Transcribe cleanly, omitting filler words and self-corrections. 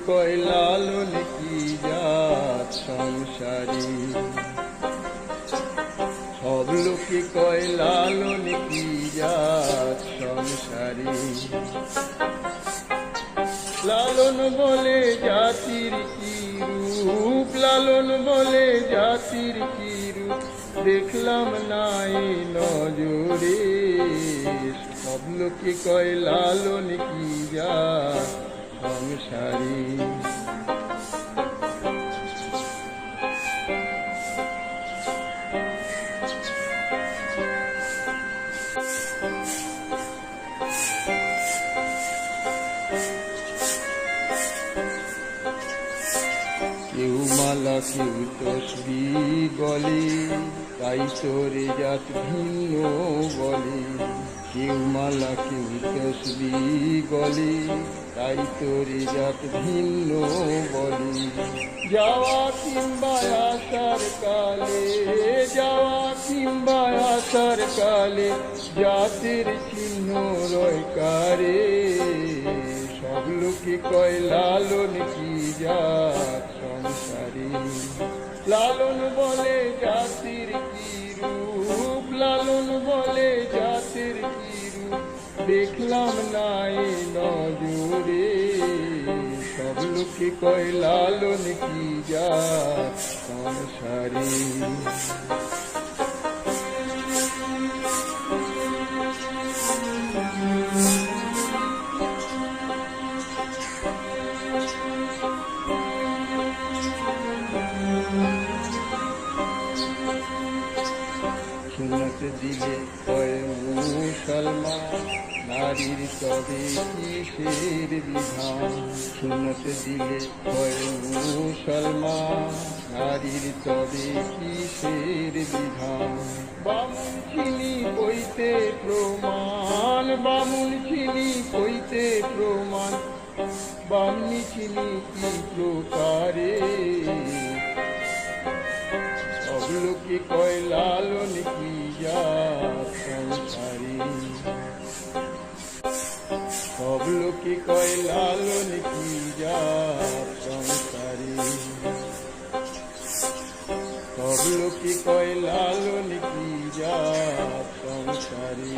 কয় লালন কি জাত সংসারী, সব লোকে কয় লালন কি জাত সংসারী। লালন বলে জাতির কি রূপ, লালন বলে জাতির কি রূপ, দেখলাম নাই নজরে। সব লোকে কয় লালন কি জাত সংসারী। কেউ মালা কেউ তসবি বলে, তাই তোরে জাত ভিন্ন বলে। কেউ মালা কেউ তসবি বলে, তাই তোরে জাত ভিন্ন বলে। যাওয়া কিংবা আসার কালে, যাওয়া কিংবা আসার কালে, জাতের চিহ্ন রয় কারে। সব লোকে কয় লালন কি জাত সংসারী। লালন বলে জাতির কি রূপ, লালন বলে জাতির কি রূপ, দেখলাম নাই নজরে। সব লোকে কয় লালন কি জাত সংসারী। সুন্নত দিলে কয় মুসলমান, নারীর তবে কিসের বিধান। সুন্নত দিলে কয় মুসলমান, নারীর তবে কিসের বিধান। বামুন চিনি কইতে প্রমাণ, বামুন চিনি কইতে প্রমাণ, বামনি চিনি কি প্রকারে। সব লোকে কয় লালন কি জাত সংসারী। সব লোকে কয় লালন কি জাত সংসারী। সব লোকে কয় লালন কি জাত সংসারী।